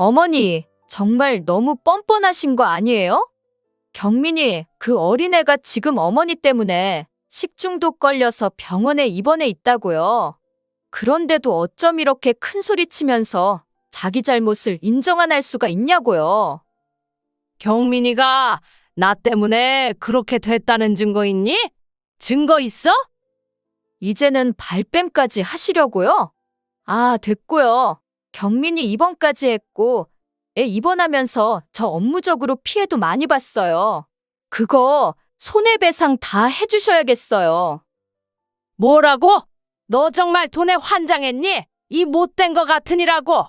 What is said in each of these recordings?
어머니, 정말 너무 뻔뻔하신 거 아니에요? 경민이 그 어린애가 지금 어머니 때문에 식중독 걸려서 병원에 입원해 있다고요. 그런데도 어쩜 이렇게 큰 소리 치면서 자기 잘못을 인정 안 할 수가 있냐고요. 경민이가 나 때문에 그렇게 됐다는 증거 있니? 증거 있어? 이제는 발뺌까지 하시려고요? 아, 됐고요. 경민이 입원까지 했고, 애 입원하면서 저 업무적으로 피해도 많이 봤어요. 그거 손해배상 다 해주셔야겠어요. 뭐라고? 너 정말 돈에 환장했니? 이 못된 거 같으니라고.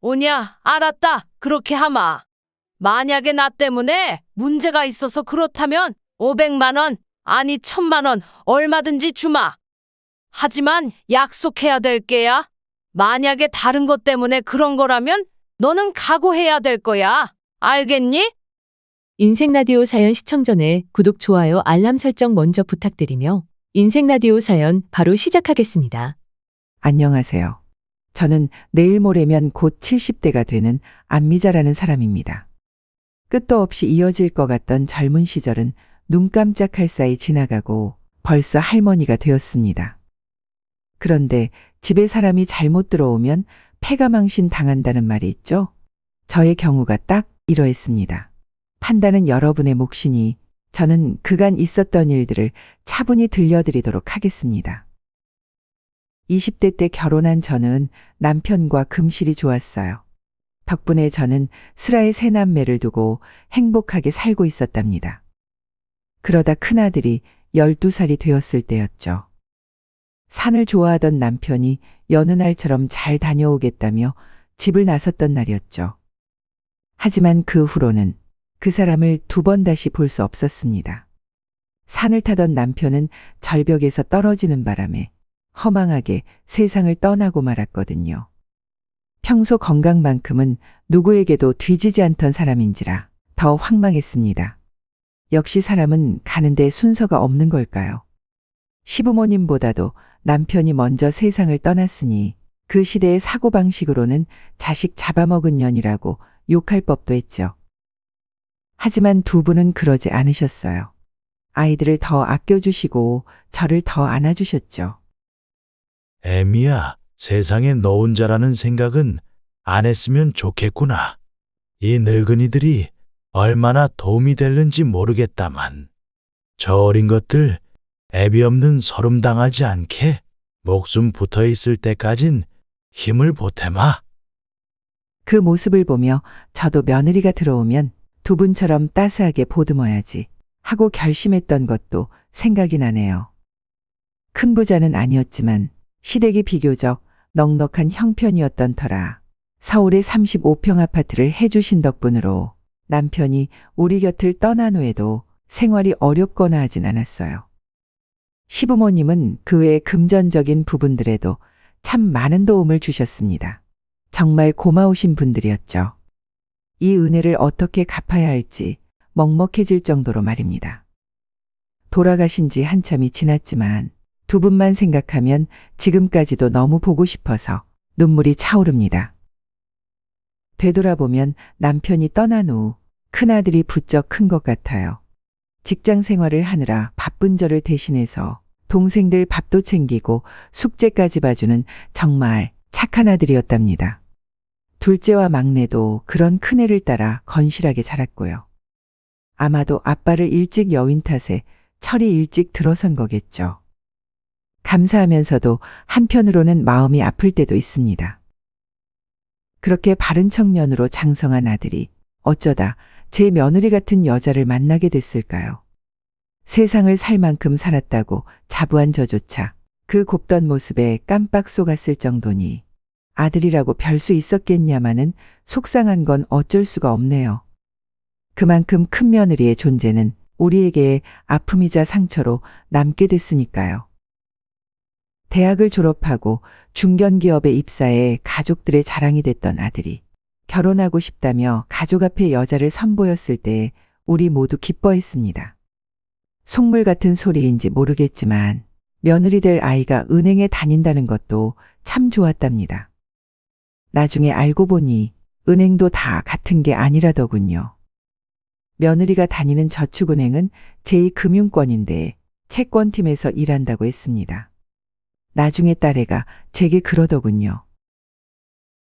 오냐, 알았다. 그렇게 하마. 만약에 나 때문에 문제가 있어서 그렇다면 500만 원, 아니 1000만 원 얼마든지 주마. 하지만 약속해야 될 게야. 만약에 다른 것 때문에 그런 거라면 너는 각오해야 될 거야. 알겠니? 인생라디오 사연 시청 전에 구독, 좋아요, 알람 설정 먼저 부탁드리며 인생라디오 사연 바로 시작하겠습니다. 안녕하세요. 저는 내일 모레면 곧 70대가 되는 안미자라는 사람입니다. 끝도 없이 이어질 것 같던 젊은 시절은 눈 깜짝할 사이 지나가고 벌써 할머니가 되었습니다. 그런데 집에 사람이 잘못 들어오면 패가망신 당한다는 말이 있죠? 저의 경우가 딱 이러했습니다. 판단은 여러분의 몫이니 저는 그간 있었던 일들을 차분히 들려드리도록 하겠습니다. 20대 때 결혼한 저는 남편과 금실이 좋았어요. 덕분에 저는 슬아의 세 남매를 두고 행복하게 살고 있었답니다. 그러다 큰아들이 12살이 되었을 때였죠. 산을 좋아하던 남편이 여느 날처럼 잘 다녀오겠다며 집을 나섰던 날이었죠. 하지만 그 후로는 그 사람을 두 번 다시 볼 수 없었습니다. 산을 타던 남편은 절벽에서 떨어지는 바람에 허망하게 세상을 떠나고 말았거든요. 평소 건강만큼은 누구에게도 뒤지지 않던 사람인지라 더 황망했습니다. 역시 사람은 가는데 순서가 없는 걸까요? 시부모님보다도 남편이 먼저 세상을 떠났으니 그 시대의 사고방식으로는 자식 잡아먹은 년이라고 욕할 법도 했죠. 하지만 두 분은 그러지 않으셨어요. 아이들을 더 아껴주시고 저를 더 안아주셨죠. 애미야, 세상에 너 혼자라는 생각은 안 했으면 좋겠구나. 이 늙은이들이 얼마나 도움이 될는지 모르겠다만 저 어린 것들 애비 없는 서름 당하지 않게 목숨 붙어 있을 때까진 힘을 보태마. 그 모습을 보며 저도 며느리가 들어오면 두 분처럼 따스하게 보듬어야지 하고 결심했던 것도 생각이 나네요. 큰 부자는 아니었지만 시댁이 비교적 넉넉한 형편이었던 터라 서울의 35평 아파트를 해주신 덕분으로 남편이 우리 곁을 떠난 후에도 생활이 어렵거나 하진 않았어요. 시부모님은 그 외 금전적인 부분들에도 참 많은 도움을 주셨습니다. 정말 고마우신 분들이었죠. 이 은혜를 어떻게 갚아야 할지 먹먹해질 정도로 말입니다. 돌아가신 지 한참이 지났지만 두 분만 생각하면 지금까지도 너무 보고 싶어서 눈물이 차오릅니다. 되돌아보면 남편이 떠난 후 큰아들이 부쩍 큰 것 같아요. 직장 생활을 하느라 바쁜 저를 대신해서 동생들 밥도 챙기고 숙제까지 봐주는 정말 착한 아들이었답니다. 둘째와 막내도 그런 큰애를 따라 건실하게 자랐고요. 아마도 아빠를 일찍 여윈 탓에 철이 일찍 들어선 거겠죠. 감사하면서도 한편으로는 마음이 아플 때도 있습니다. 그렇게 바른 청년으로 장성한 아들이 어쩌다 제 며느리 같은 여자를 만나게 됐을까요? 세상을 살 만큼 살았다고 자부한 저조차 그 곱던 모습에 깜빡 속았을 정도니 아들이라고 별 수 있었겠냐마는 속상한 건 어쩔 수가 없네요. 그만큼 큰 며느리의 존재는 우리에게 아픔이자 상처로 남게 됐으니까요. 대학을 졸업하고 중견기업에 입사해 가족들의 자랑이 됐던 아들이 결혼하고 싶다며 가족 앞에 여자를 선보였을 때 우리 모두 기뻐했습니다. 속물 같은 소리인지 모르겠지만 며느리 될 아이가 은행에 다닌다는 것도 참 좋았답니다. 나중에 알고 보니 은행도 다 같은 게 아니라더군요. 며느리가 다니는 저축은행은 제2금융권인데 채권팀에서 일한다고 했습니다. 나중에 딸애가 제게 그러더군요.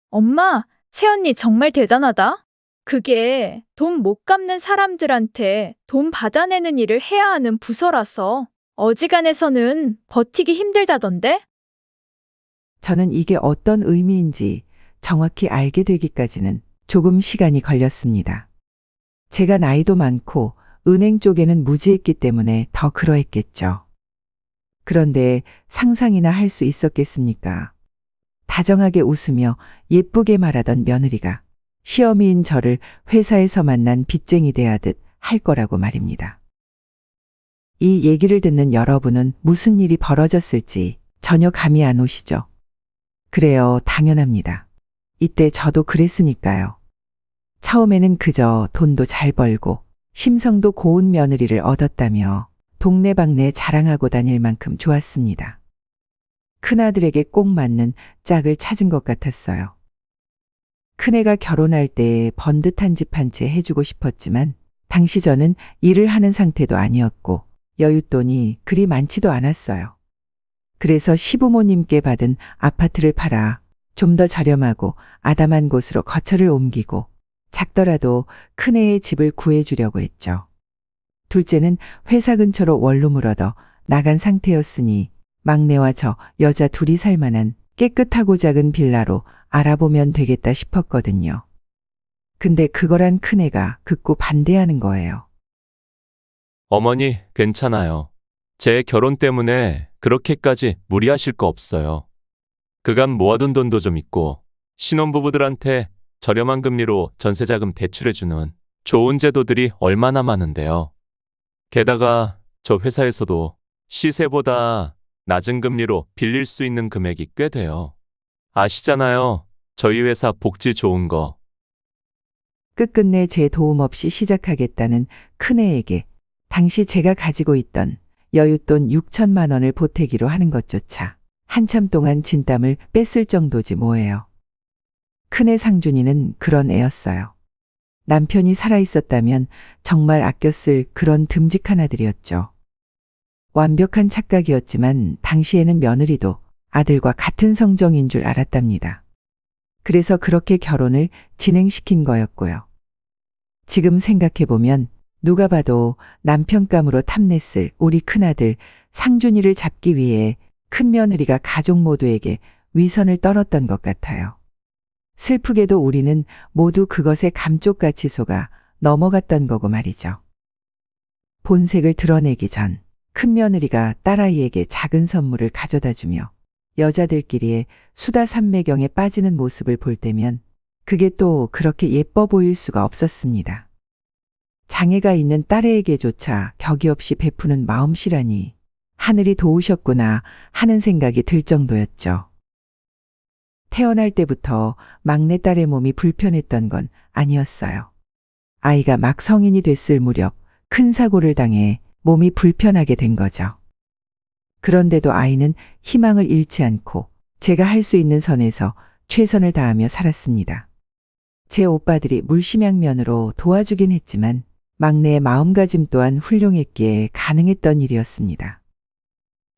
엄마, 새언니 정말 대단하다. 그게 돈 못 갚는 사람들한테 돈 받아내는 일을 해야 하는 부서라서 어지간해서는 버티기 힘들다던데? 저는 이게 어떤 의미인지 정확히 알게 되기까지는 조금 시간이 걸렸습니다. 제가 나이도 많고 은행 쪽에는 무지했기 때문에 더 그러했겠죠. 그런데 상상이나 할 수 있었겠습니까? 다정하게 웃으며 예쁘게 말하던 며느리가 시어미인 저를 회사에서 만난 빚쟁이 대하듯 할 거라고 말입니다. 이 얘기를 듣는 여러분은 무슨 일이 벌어졌을지 전혀 감이 안 오시죠? 그래요, 당연합니다. 이때 저도 그랬으니까요. 처음에는 그저 돈도 잘 벌고 심성도 고운 며느리를 얻었다며 동네방네 자랑하고 다닐 만큼 좋았습니다. 큰아들에게 꼭 맞는 짝을 찾은 것 같았어요. 큰애가 결혼할 때 번듯한 집 한 채 해주고 싶었지만 당시 저는 일을 하는 상태도 아니었고 여윳돈이 그리 많지도 않았어요. 그래서 시부모님께 받은 아파트를 팔아 좀 더 저렴하고 아담한 곳으로 거처를 옮기고 작더라도 큰애의 집을 구해주려고 했죠. 둘째는 회사 근처로 원룸을 얻어 나간 상태였으니 막내와 저 여자 둘이 살 만한 깨끗하고 작은 빌라로 알아보면 되겠다 싶었거든요. 근데 그거란 큰애가 극구 반대하는 거예요. 어머니, 괜찮아요. 제 결혼 때문에 그렇게까지 무리하실 거 없어요. 그간 모아둔 돈도 좀 있고 신혼부부들한테 저렴한 금리로 전세자금 대출해주는 좋은 제도들이 얼마나 많은데요. 게다가 저 회사에서도 시세보다 낮은 금리로 빌릴 수 있는 금액이 꽤 돼요. 아시잖아요. 저희 회사 복지 좋은 거. 끝끝내 제 도움 없이 시작하겠다는 큰애에게 당시 제가 가지고 있던 여윳돈 6천만 원을 보태기로 하는 것조차 한참 동안 진땀을 뺐을 정도지 뭐예요. 큰애 상준이는 그런 애였어요. 남편이 살아있었다면 정말 아꼈을 그런 듬직한 아들이었죠. 완벽한 착각이었지만 당시에는 며느리도 아들과 같은 성정인 줄 알았답니다. 그래서 그렇게 결혼을 진행시킨 거였고요. 지금 생각해보면 누가 봐도 남편감으로 탐냈을 우리 큰아들 상준이를 잡기 위해 큰며느리가 가족 모두에게 위선을 떨었던 것 같아요. 슬프게도 우리는 모두 그것에 감쪽같이 속아 넘어갔던 거고 말이죠. 본색을 드러내기 전 큰며느리가 딸아이에게 작은 선물을 가져다 주며 여자들끼리의 수다 삼매경에 빠지는 모습을 볼 때면 그게 또 그렇게 예뻐 보일 수가 없었습니다. 장애가 있는 딸애에게조차 격이 없이 베푸는 마음씨라니 하늘이 도우셨구나 하는 생각이 들 정도였죠. 태어날 때부터 막내딸의 몸이 불편했던 건 아니었어요. 아이가 막 성인이 됐을 무렵 큰 사고를 당해 몸이 불편하게 된 거죠. 그런데도 아이는 희망을 잃지 않고 제가 할 수 있는 선에서 최선을 다하며 살았습니다. 제 오빠들이 물심양면으로 도와주긴 했지만 막내의 마음가짐 또한 훌륭했기에 가능했던 일이었습니다.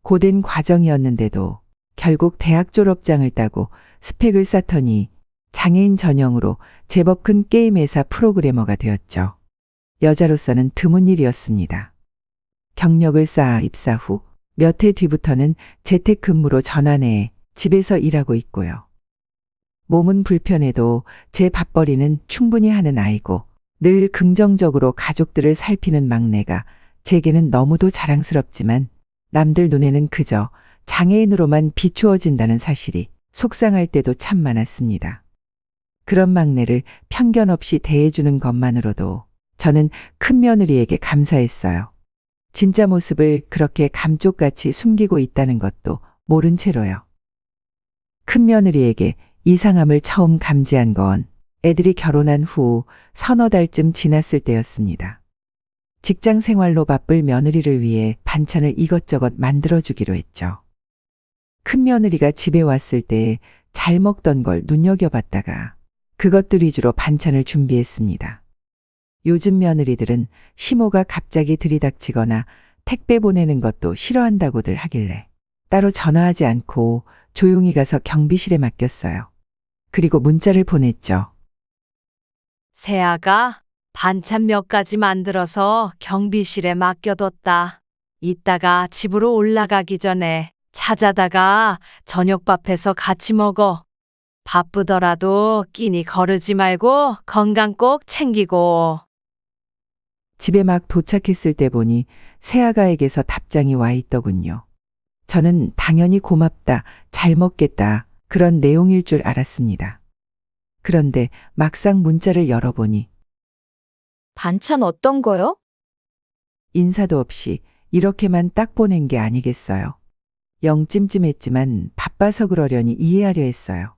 고된 과정이었는데도 결국 대학 졸업장을 따고 스펙을 쌓더니 장애인 전용으로 제법 큰 게임 회사 프로그래머가 되었죠. 여자로서는 드문 일이었습니다. 경력을 쌓아 입사 후 몇 해 뒤부터는 재택근무로 전환해 집에서 일하고 있고요. 몸은 불편해도 제 밥벌이는 충분히 하는 아이고 늘 긍정적으로 가족들을 살피는 막내가 제게는 너무도 자랑스럽지만 남들 눈에는 그저 장애인으로만 비추어진다는 사실이 속상할 때도 참 많았습니다. 그런 막내를 편견 없이 대해주는 것만으로도 저는 큰며느리에게 감사했어요. 진짜 모습을 그렇게 감쪽같이 숨기고 있다는 것도 모른 채로요. 큰며느리에게 이상함을 처음 감지한 건 애들이 결혼한 후 서너 달쯤 지났을 때였습니다. 직장 생활로 바쁠 며느리를 위해 반찬을 이것저것 만들어주기로 했죠. 큰며느리가 집에 왔을 때 잘 먹던 걸 눈여겨봤다가 그것들 위주로 반찬을 준비했습니다. 요즘 며느리들은 시모가 갑자기 들이닥치거나 택배 보내는 것도 싫어한다고들 하길래 따로 전화하지 않고 조용히 가서 경비실에 맡겼어요. 그리고 문자를 보냈죠. 세아가 반찬 몇 가지 만들어서 경비실에 맡겨뒀다. 이따가 집으로 올라가기 전에 찾아다가 저녁밥해서 같이 먹어. 바쁘더라도 끼니 거르지 말고 건강 꼭 챙기고. 집에 막 도착했을 때 보니 새아가에게서 답장이 와 있더군요. 저는 당연히 고맙다, 잘 먹겠다, 그런 내용일 줄 알았습니다. 그런데 막상 문자를 열어보니 반찬 어떤 거요? 인사도 없이 이렇게만 딱 보낸 게 아니겠어요. 영 찜찜했지만 바빠서 그러려니 이해하려 했어요.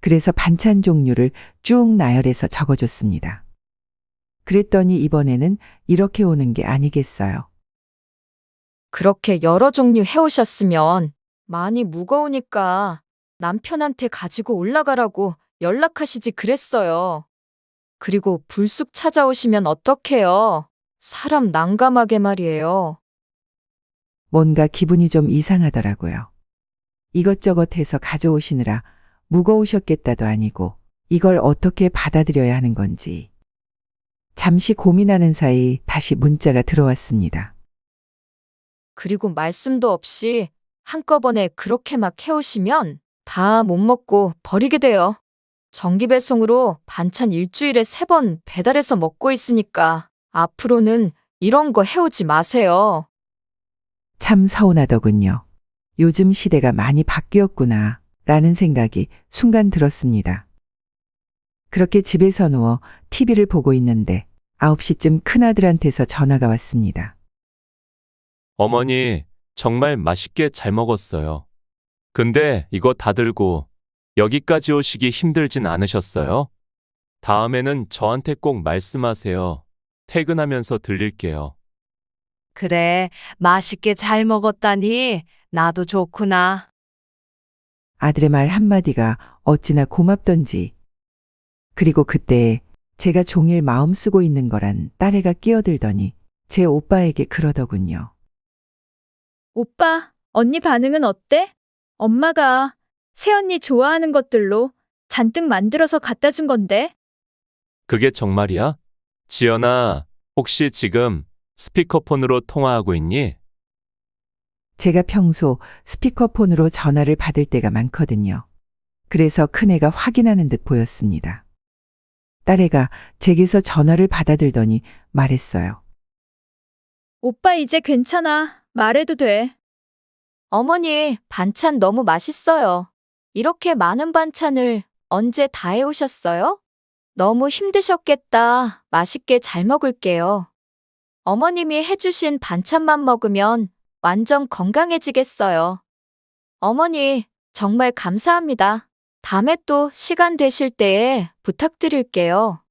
그래서 반찬 종류를 쭉 나열해서 적어줬습니다. 그랬더니 이번에는 이렇게 오는 게 아니겠어요. 그렇게 여러 종류 해오셨으면 많이 무거우니까 남편한테 가지고 올라가라고 연락하시지 그랬어요. 그리고 불쑥 찾아오시면 어떡해요? 사람 난감하게 말이에요. 뭔가 기분이 좀 이상하더라고요. 이것저것 해서 가져오시느라 무거우셨겠다도 아니고 이걸 어떻게 받아들여야 하는 건지. 잠시 고민하는 사이 다시 문자가 들어왔습니다. 그리고 말씀도 없이 한꺼번에 그렇게 막 해오시면 다 못 먹고 버리게 돼요. 정기 배송으로 반찬 일주일에 3번 배달해서 먹고 있으니까 앞으로는 이런 거 해오지 마세요. 참 서운하더군요. 요즘 시대가 많이 바뀌었구나 라는 생각이 순간 들었습니다. 그렇게 집에서 누워 TV를 보고 있는데 9시쯤 큰아들한테서 전화가 왔습니다. 어머니, 정말 맛있게 잘 먹었어요. 근데 이거 다 들고 여기까지 오시기 힘들진 않으셨어요? 다음에는 저한테 꼭 말씀하세요. 퇴근하면서 들릴게요. 그래, 맛있게 잘 먹었다니 나도 좋구나. 아들의 말 한마디가 어찌나 고맙던지. 그리고 그때 제가 종일 마음 쓰고 있는 거란 딸애가 끼어들더니 제 오빠에게 그러더군요. 오빠, 언니 반응은 어때? 엄마가 새언니 좋아하는 것들로 잔뜩 만들어서 갖다 준 건데. 그게 정말이야? 지연아, 혹시 지금 스피커폰으로 통화하고 있니? 제가 평소 스피커폰으로 전화를 받을 때가 많거든요. 그래서 큰애가 확인하는 듯 보였습니다. 딸애가 제게서 전화를 받아들더니 말했어요. 오빠 이제 괜찮아. 말해도 돼. 어머니, 반찬 너무 맛있어요. 이렇게 많은 반찬을 언제 다 해오셨어요? 너무 힘드셨겠다. 맛있게 잘 먹을게요. 어머님이 해주신 반찬만 먹으면 완전 건강해지겠어요. 어머니, 정말 감사합니다. 다음에 또 시간 되실 때에 부탁드릴게요.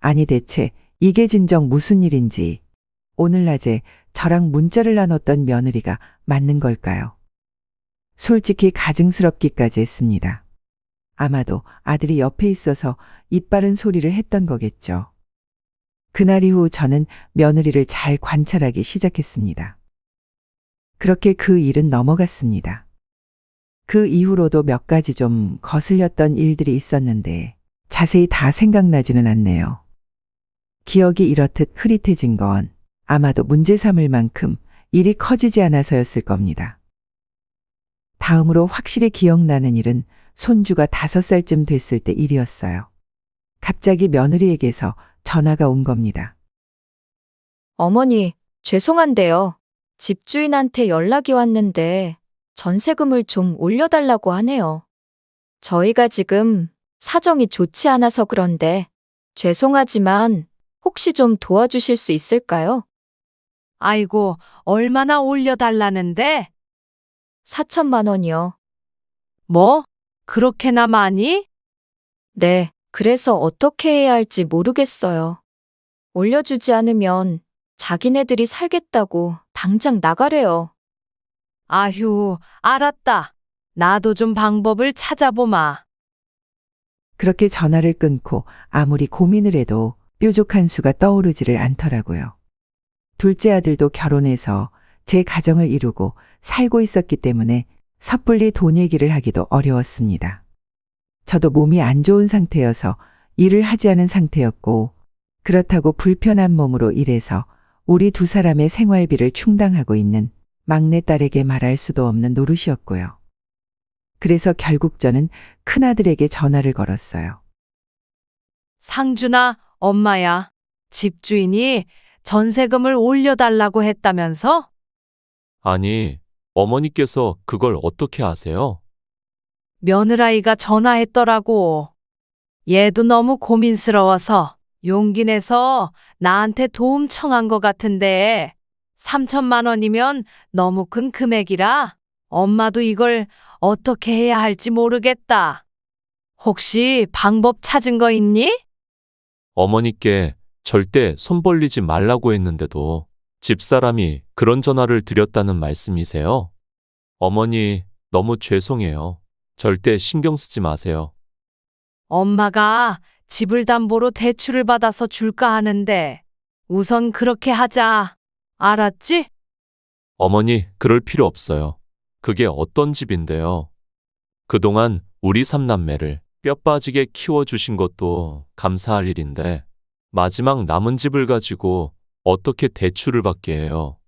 아니 대체 이게 진정 무슨 일인지 오늘 낮에 저랑 문자를 나눴던 며느리가 맞는 걸까요? 솔직히 가증스럽기까지 했습니다. 아마도 아들이 옆에 있어서 입 바른 소리를 했던 거겠죠. 그날 이후 저는 며느리를 잘 관찰하기 시작했습니다. 그렇게 그 일은 넘어갔습니다. 그 이후로도 몇 가지 좀 거슬렸던 일들이 있었는데 자세히 다 생각나지는 않네요. 기억이 이렇듯 흐릿해진 건 아마도 문제 삼을 만큼 일이 커지지 않아서였을 겁니다. 다음으로 확실히 기억나는 일은 손주가 5살쯤 됐을 때 일이었어요. 갑자기 며느리에게서 전화가 온 겁니다. 어머니, 죄송한데요. 집주인한테 연락이 왔는데 전세금을 좀 올려달라고 하네요. 저희가 지금 사정이 좋지 않아서 그런데 죄송하지만 혹시 좀 도와주실 수 있을까요? 아이고, 얼마나 올려달라는데? 4천만 원이요. 뭐? 그렇게나 많이? 네, 그래서 어떻게 해야 할지 모르겠어요. 올려주지 않으면 자기네들이 살겠다고 당장 나가래요. 아휴, 알았다. 나도 좀 방법을 찾아보마. 그렇게 전화를 끊고 아무리 고민을 해도 뾰족한 수가 떠오르지를 않더라고요. 둘째 아들도 결혼해서 제 가정을 이루고 살고 있었기 때문에 섣불리 돈 얘기를 하기도 어려웠습니다. 저도 몸이 안 좋은 상태여서 일을 하지 않은 상태였고, 그렇다고 불편한 몸으로 일해서 우리 두 사람의 생활비를 충당하고 있는 막내딸에게 말할 수도 없는 노릇이었고요. 그래서 결국 저는 큰아들에게 전화를 걸었어요. 상준아, 엄마야. 집주인이 전세금을 올려달라고 했다면서? 아니, 어머니께서 그걸 어떻게 아세요? 며느라이가 전화했더라고. 얘도 너무 고민스러워서 용기 내서 나한테 도움 청한 것 같은데 3천만 원이면 너무 큰 금액이라 엄마도 이걸 어떻게 해야 할지 모르겠다. 혹시 방법 찾은 거 있니? 어머니께 절대 손 벌리지 말라고 했는데도 집사람이 그런 전화를 드렸다는 말씀이세요? 어머니, 너무 죄송해요. 절대 신경 쓰지 마세요. 엄마가 집을 담보로 대출을 받아서 줄까 하는데 우선 그렇게 하자. 알았지? 어머니, 그럴 필요 없어요. 그게 어떤 집인데요. 그동안 우리 삼남매를 뼈 빠지게 키워주신 것도 감사할 일인데 마지막 남은 집을 가지고 어떻게 대출을 받게 해요.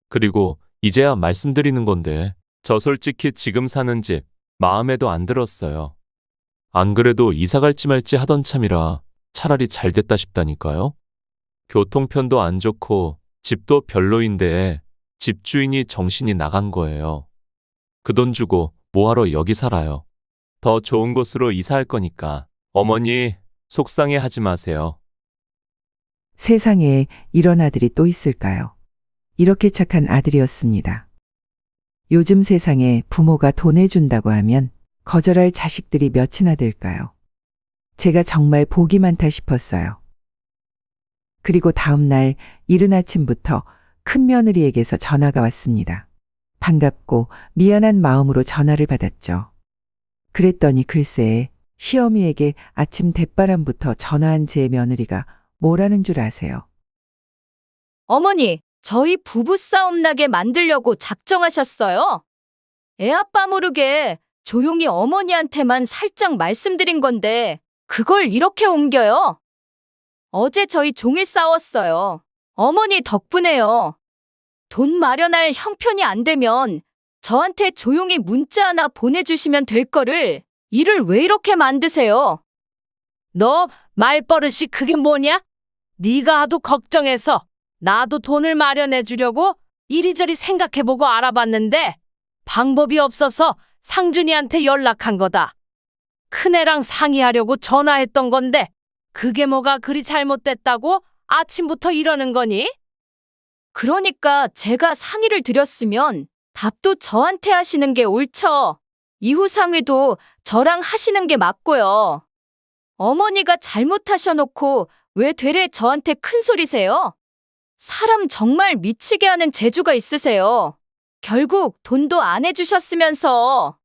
그리고 이제야 말씀드리는 건데 저 솔직히 지금 사는 집 마음에도 안 들었어요. 안 그래도 이사 갈지 말지 하던 참이라 차라리 잘 됐다 싶다니까요. 교통편도 안 좋고 집도 별로인데 집주인이 정신이 나간 거예요. 그 돈 주고 뭐하러 여기 살아요. 더 좋은 곳으로 이사할 거니까 어머니 속상해 하지 마세요. 세상에 이런 아들이 또 있을까요? 이렇게 착한 아들이었습니다. 요즘 세상에 부모가 돈 해준다고 하면 거절할 자식들이 몇이나 될까요? 제가 정말 복이 많다 싶었어요. 그리고 다음 날 이른 아침부터 큰며느리에게서 전화가 왔습니다. 반갑고 미안한 마음으로 전화를 받았죠. 그랬더니 글쎄 시어미에게 아침 대바람부터 전화한 제 며느리가 뭐라는 줄 아세요? 어머니, 저희 부부싸움 나게 만들려고 작정하셨어요? 애 아빠 모르게 조용히 어머니한테만 살짝 말씀드린 건데 그걸 이렇게 옮겨요? 어제 저희 종일 싸웠어요. 어머니 덕분에요. 돈 마련할 형편이 안 되면 저한테 조용히 문자 하나 보내주시면 될 거를 일을 왜 이렇게 만드세요? 너 말버릇이 그게 뭐냐? 네가 하도 걱정해서 나도 돈을 마련해 주려고 이리저리 생각해보고 알아봤는데 방법이 없어서 상준이한테 연락한 거다. 큰애랑 상의하려고 전화했던 건데 그게 뭐가 그리 잘못됐다고 아침부터 이러는 거니? 그러니까 제가 상의를 드렸으면 답도 저한테 하시는 게 옳죠. 이후 상의도 저랑 하시는 게 맞고요. 어머니가 잘못하셔놓고 왜 되레 저한테 큰 소리세요? 사람 정말 미치게 하는 재주가 있으세요. 결국 돈도 안 해주셨으면서.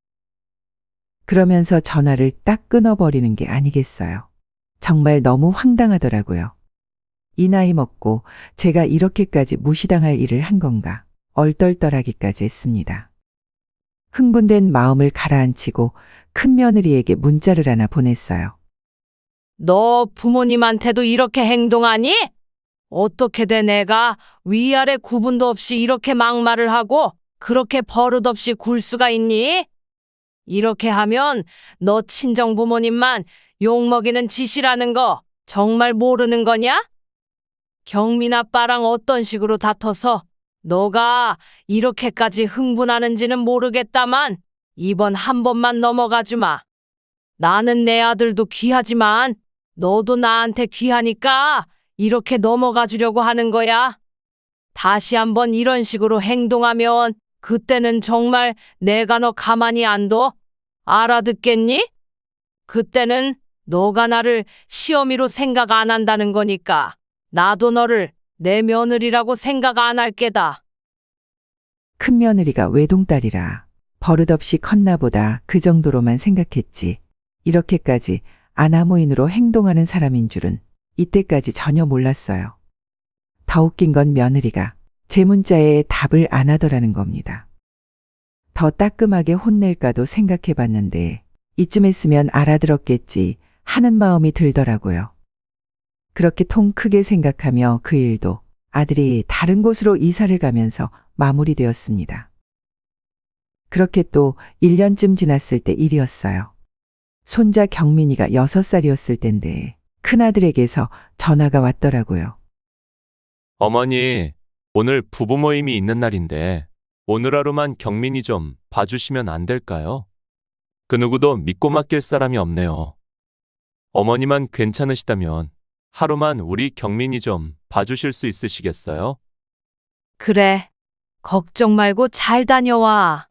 그러면서 전화를 딱 끊어버리는 게 아니겠어요. 정말 너무 황당하더라고요. 이 나이 먹고 제가 이렇게까지 무시당할 일을 한 건가 얼떨떨하기까지 했습니다. 흥분된 마음을 가라앉히고 큰며느리에게 문자를 하나 보냈어요. 너 부모님한테도 이렇게 행동하니? 어떻게 돼 내가 위아래 구분도 없이 이렇게 막말을 하고 그렇게 버릇없이 굴 수가 있니? 이렇게 하면 너 친정 부모님만 욕먹이는 짓이라는 거 정말 모르는 거냐? 경민 아빠랑 어떤 식으로 다퉈서 너가 이렇게까지 흥분하는지는 모르겠다만 이번 한 번만 넘어가 주마. 나는 내 아들도 귀하지만 너도 나한테 귀하니까 이렇게 넘어가 주려고 하는 거야. 다시 한번 이런 식으로 행동하면 그때는 정말 내가 너 가만히 안 둬. 알아듣겠니? 그때는 너가 나를 시어미로 생각 안 한다는 거니까 나도 너를 내 며느리라고 생각 안 할 게다. 큰며느리가 외동딸이라 버릇없이 컸나 보다 그 정도로만 생각했지. 이렇게까지 아나무인으로 행동하는 사람인 줄은 이때까지 전혀 몰랐어요. 더 웃긴 건 며느리가 제 문자에 답을 안 하더라는 겁니다. 더 따끔하게 혼낼까도 생각해 봤는데 이쯤 했으면 알아들었겠지 하는 마음이 들더라고요. 그렇게 통 크게 생각하며 그 일도 아들이 다른 곳으로 이사를 가면서 마무리되었습니다. 그렇게 또 1년쯤 지났을 때 일이었어요. 손자 경민이가 6살이었을 땐데 큰아들에게서 전화가 왔더라고요. 어머니, 오늘 부부 모임이 있는 날인데 오늘 하루만 경민이 좀 봐주시면 안 될까요? 그 누구도 믿고 맡길 사람이 없네요. 어머니만 괜찮으시다면 하루만 우리 경민이 좀 봐주실 수 있으시겠어요? 그래. 걱정 말고 잘 다녀와.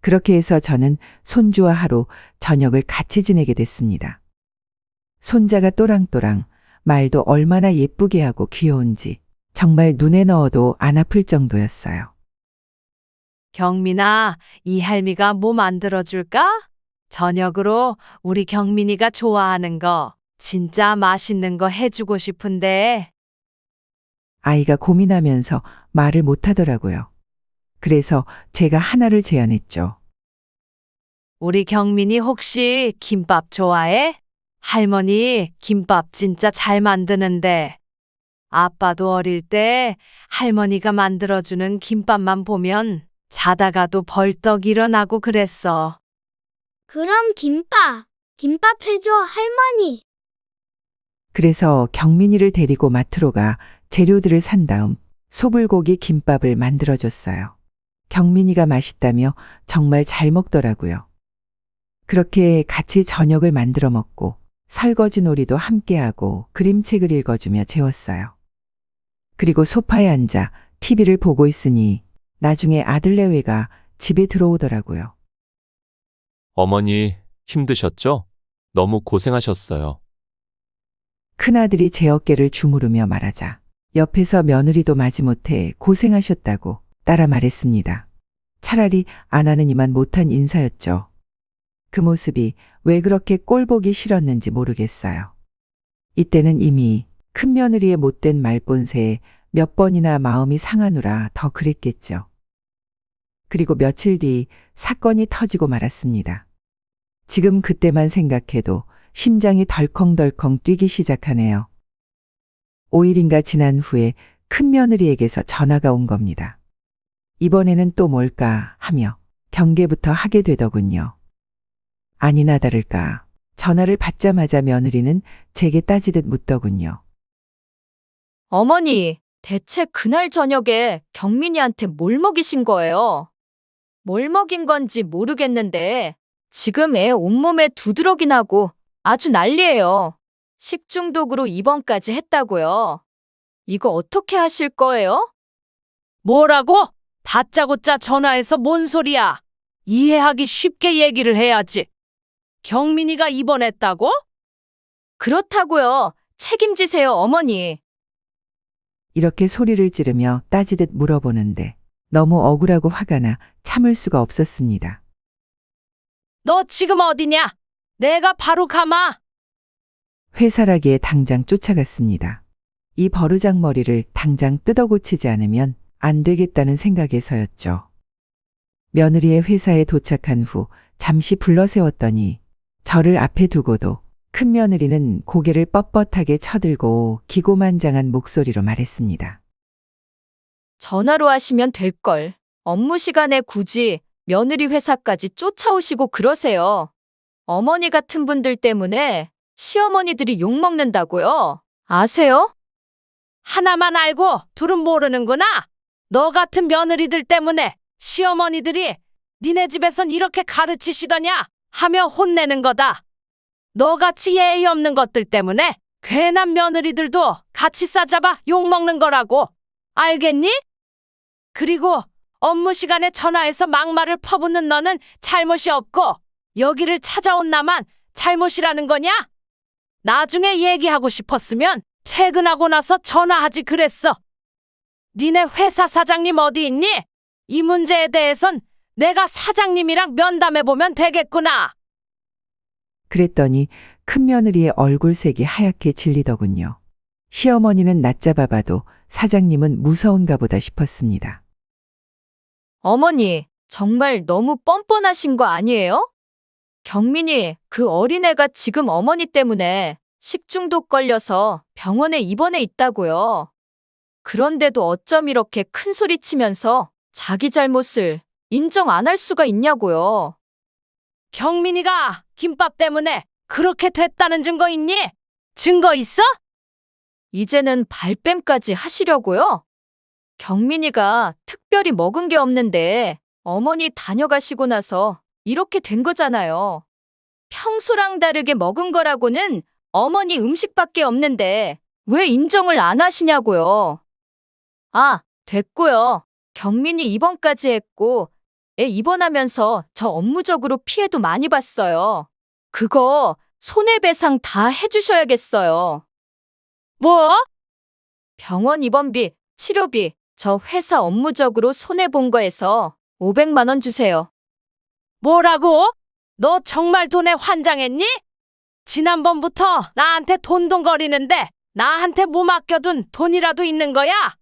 그렇게 해서 저는 손주와 하루 저녁을 같이 지내게 됐습니다. 손자가 또랑또랑 말도 얼마나 예쁘게 하고 귀여운지 정말 눈에 넣어도 안 아플 정도였어요. 경민아, 이 할미가 뭐 만들어줄까? 저녁으로 우리 경민이가 좋아하는 거, 진짜 맛있는 거 해주고 싶은데. 아이가 고민하면서 말을 못하더라고요. 그래서 제가 하나를 제안했죠. 우리 경민이 혹시 김밥 좋아해? 할머니 김밥 진짜 잘 만드는데. 아빠도 어릴 때 할머니가 만들어주는 김밥만 보면 자다가도 벌떡 일어나고 그랬어. 그럼 김밥 해줘, 할머니. 그래서 경민이를 데리고 마트로 가 재료들을 산 다음 소불고기 김밥을 만들어줬어요. 경민이가 맛있다며 정말 잘 먹더라고요. 그렇게 같이 저녁을 만들어 먹고 설거지 놀이도 함께하고 그림책을 읽어주며 재웠어요. 그리고 소파에 앉아 TV를 보고 있으니 나중에 아들 내외가 집에 들어오더라고요. 어머니, 힘드셨죠? 너무 고생하셨어요. 큰아들이 제 어깨를 주무르며 말하자 옆에서 며느리도 마지못해 고생하셨다고 따라 말했습니다. 차라리 안 하느니만 못한 인사였죠. 그 모습이 왜 그렇게 꼴보기 싫었는지 모르겠어요. 이때는 이미 큰며느리의 못된 말본새에 몇 번이나 마음이 상하느라 더 그랬겠죠. 그리고 며칠 뒤 사건이 터지고 말았습니다. 지금 그때만 생각해도 심장이 덜컹덜컹 뛰기 시작하네요. 5일인가 지난 후에 큰며느리에게서 전화가 온 겁니다. 이번에는 또 뭘까 하며 경계부터 하게 되더군요. 아니나 다를까 전화를 받자마자 며느리는 제게 따지듯 묻더군요. 어머니, 대체 그날 저녁에 경민이한테 뭘 먹이신 거예요? 뭘 먹인 건지 모르겠는데 지금 애 온몸에 두드러기 나고 아주 난리예요. 식중독으로 입원까지 했다고요. 이거 어떻게 하실 거예요? 뭐라고? 다짜고짜 전화해서 뭔 소리야? 이해하기 쉽게 얘기를 해야지. 경민이가 입원했다고? 그렇다고요. 책임지세요, 어머니. 이렇게 소리를 지르며 따지듯 물어보는데 너무 억울하고 화가 나 참을 수가 없었습니다. 너 지금 어디냐? 내가 바로 가마. 회사라기에 당장 쫓아갔습니다. 이 버르장머리를 당장 뜯어고치지 않으면 안 되겠다는 생각에서였죠. 며느리의 회사에 도착한 후 잠시 불러세웠더니 저를 앞에 두고도 큰며느리는 고개를 뻣뻣하게 쳐들고 기고만장한 목소리로 말했습니다. 전화로 하시면 될걸. 업무 시간에 굳이 며느리 회사까지 쫓아오시고 그러세요. 어머니 같은 분들 때문에 시어머니들이 욕먹는다고요. 아세요? 하나만 알고 둘은 모르는구나. 너 같은 며느리들 때문에 시어머니들이 니네 집에선 이렇게 가르치시더냐 하며 혼내는 거다. 너같이 예의 없는 것들 때문에 괜한 며느리들도 같이 싸잡아 욕먹는 거라고. 알겠니? 그리고 업무 시간에 전화해서 막말을 퍼붓는 너는 잘못이 없고 여기를 찾아온 나만 잘못이라는 거냐? 나중에 얘기하고 싶었으면 퇴근하고 나서 전화하지 그랬어. 니네 회사 사장님 어디 있니? 이 문제에 대해선 내가 사장님이랑 면담해 보면 되겠구나. 그랬더니 큰며느리의 얼굴색이 하얗게 질리더군요. 시어머니는 낮잡아 봐도 사장님은 무서운가 보다 싶었습니다. 어머니, 정말 너무 뻔뻔하신 거 아니에요? 경민이 그 어린애가 지금 어머니 때문에 식중독 걸려서 병원에 입원해 있다고요. 그런데도 어쩜 이렇게 큰 소리 치면서 자기 잘못을 인정 안 할 수가 있냐고요. 경민이가 김밥 때문에 그렇게 됐다는 증거 있니? 증거 있어? 이제는 발뺌까지 하시려고요? 경민이가 특별히 먹은 게 없는데 어머니 다녀가시고 나서 이렇게 된 거잖아요. 평소랑 다르게 먹은 거라고는 어머니 음식밖에 없는데 왜 인정을 안 하시냐고요. 아, 됐고요. 경민이 입원까지 했고 애 입원하면서 저 업무적으로 피해도 많이 봤어요. 그거 손해배상 다 해주셔야겠어요. 뭐? 병원 입원비, 치료비, 저 회사 업무적으로 손해본 거에서 500만 원 주세요. 뭐라고? 너 정말 돈에 환장했니? 지난번부터 나한테 돈돈거리는데 나한테 뭐 맡겨둔 돈이라도 있는 거야?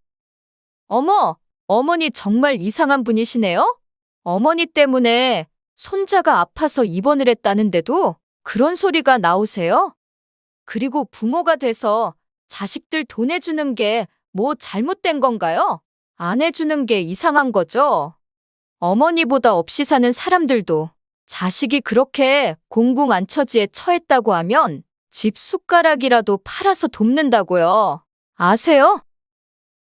어머, 어머니 정말 이상한 분이시네요? 어머니 때문에 손자가 아파서 입원을 했다는데도 그런 소리가 나오세요? 그리고 부모가 돼서 자식들 돈 해주는 게 뭐 잘못된 건가요? 안 해주는 게 이상한 거죠? 어머니보다 없이 사는 사람들도 자식이 그렇게 공궁안처지에 처했다고 하면 집 숟가락이라도 팔아서 돕는다고요. 아세요?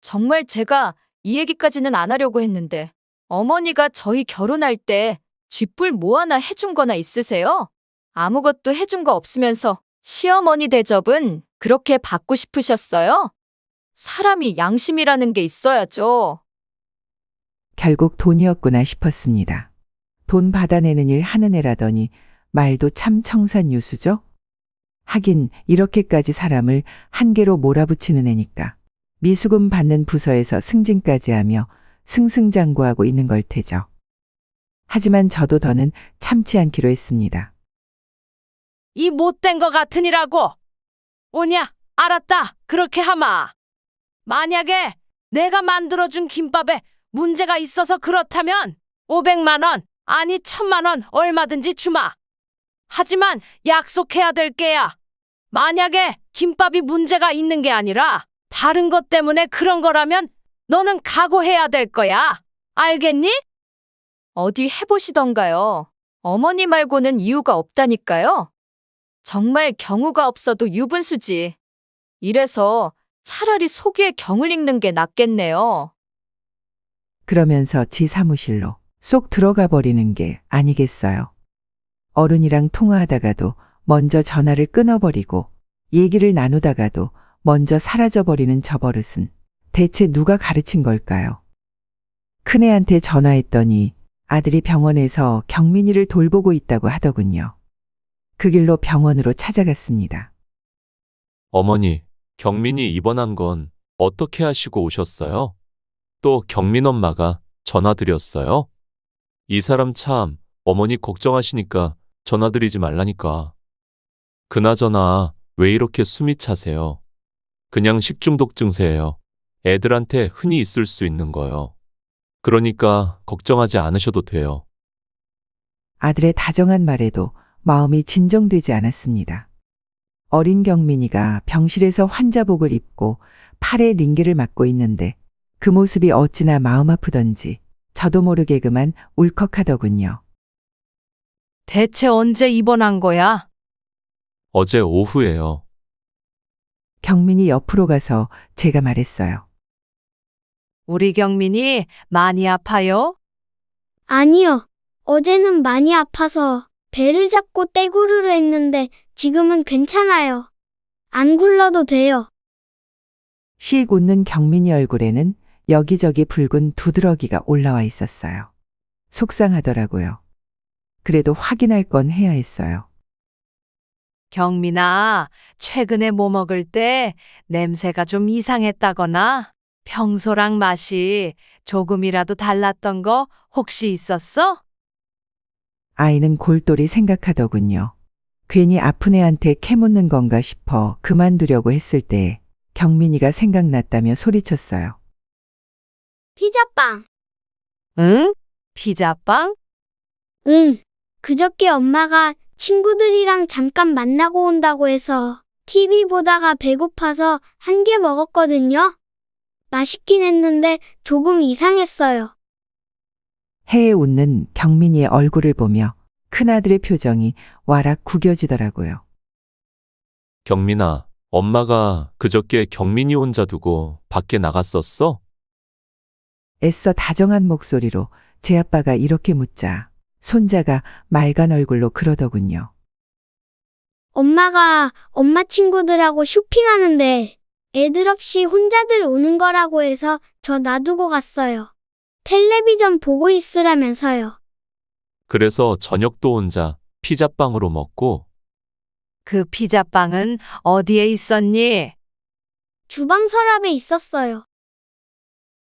정말 제가 이 얘기까지는 안 하려고 했는데 어머니가 저희 결혼할 때 쥐뿔 뭐 하나 해준 거나 있으세요? 아무것도 해준 거 없으면서 시어머니 대접은 그렇게 받고 싶으셨어요? 사람이 양심이라는 게 있어야죠. 결국 돈이었구나 싶었습니다. 돈 받아내는 일 하는 애라더니 말도 참 청산유수죠? 하긴 이렇게까지 사람을 한계로 몰아붙이는 애니까 미수금 받는 부서에서 승진까지 하며 승승장구하고 있는 걸 테죠. 하지만 저도 더는 참지 않기로 했습니다. 이 못된 거 같으니라고. 오냐, 알았다. 그렇게 하마. 만약에 내가 만들어준 김밥에 문제가 있어서 그렇다면 500만 원, 아니 1000만 원 얼마든지 주마. 하지만 약속해야 될 게야. 만약에 김밥이 문제가 있는 게 아니라 다른 것 때문에 그런 거라면 너는 각오해야 될 거야. 알겠니? 어디 해보시던가요. 어머니 말고는 이유가 없다니까요. 정말 경우가 없어도 유분수지. 이래서 차라리 속이에 경을 읽는 게 낫겠네요. 그러면서 지 사무실로 쏙 들어가 버리는 게 아니겠어요. 어른이랑 통화하다가도 먼저 전화를 끊어버리고 얘기를 나누다가도 먼저 사라져버리는 저 버릇은 대체 누가 가르친 걸까요? 큰애한테 전화했더니 아들이 병원에서 경민이를 돌보고 있다고 하더군요. 그 길로 병원으로 찾아갔습니다. 어머니, 경민이 입원한 건 어떻게 하시고 오셨어요? 또 경민 엄마가 전화드렸어요? 이 사람 참 어머니 걱정하시니까 전화드리지 말라니까. 그나저나 왜 이렇게 숨이 차세요? 그냥 식중독 증세예요. 애들한테 흔히 있을 수 있는 거요. 그러니까 걱정하지 않으셔도 돼요. 아들의 다정한 말에도 마음이 진정되지 않았습니다. 어린 경민이가 병실에서 환자복을 입고 팔에 링겔을 맞고 있는데 그 모습이 어찌나 마음 아프던지 저도 모르게 그만 울컥하더군요. 대체 언제 입원한 거야? 어제 오후에요. 경민이 옆으로 가서 제가 말했어요. 우리 경민이 많이 아파요? 아니요. 어제는 많이 아파서 배를 잡고 떼구르르 했는데 지금은 괜찮아요. 안 굴러도 돼요. 씩 웃는 경민이 얼굴에는 여기저기 붉은 두드러기가 올라와 있었어요. 속상하더라고요. 그래도 확인할 건 해야 했어요. 경민아, 최근에 뭐 먹을 때 냄새가 좀 이상했다거나 평소랑 맛이 조금이라도 달랐던 거 혹시 있었어? 아이는 골똘히 생각하더군요. 괜히 아픈 애한테 캐묻는 건가 싶어 그만두려고 했을 때 경민이가 생각났다며 소리쳤어요. 피자빵. 응? 피자빵? 응. 그저께 엄마가 친구들이랑 잠깐 만나고 온다고 해서 TV 보다가 배고파서 한 개 먹었거든요. 맛있긴 했는데 조금 이상했어요. 해에 웃는 경민이의 얼굴을 보며 큰아들의 표정이 와락 구겨지더라고요. 경민아, 엄마가 그저께 경민이 혼자 두고 밖에 나갔었어? 애써 다정한 목소리로 제 아빠가 이렇게 묻자 손자가 맑은 얼굴로 그러더군요. 엄마가 엄마 친구들하고 쇼핑하는데 애들 없이 혼자들 오는 거라고 해서 저 놔두고 갔어요. 텔레비전 보고 있으라면서요. 그래서 저녁도 혼자 피자빵으로 먹고 그 피자빵은 어디에 있었니? 주방 서랍에 있었어요.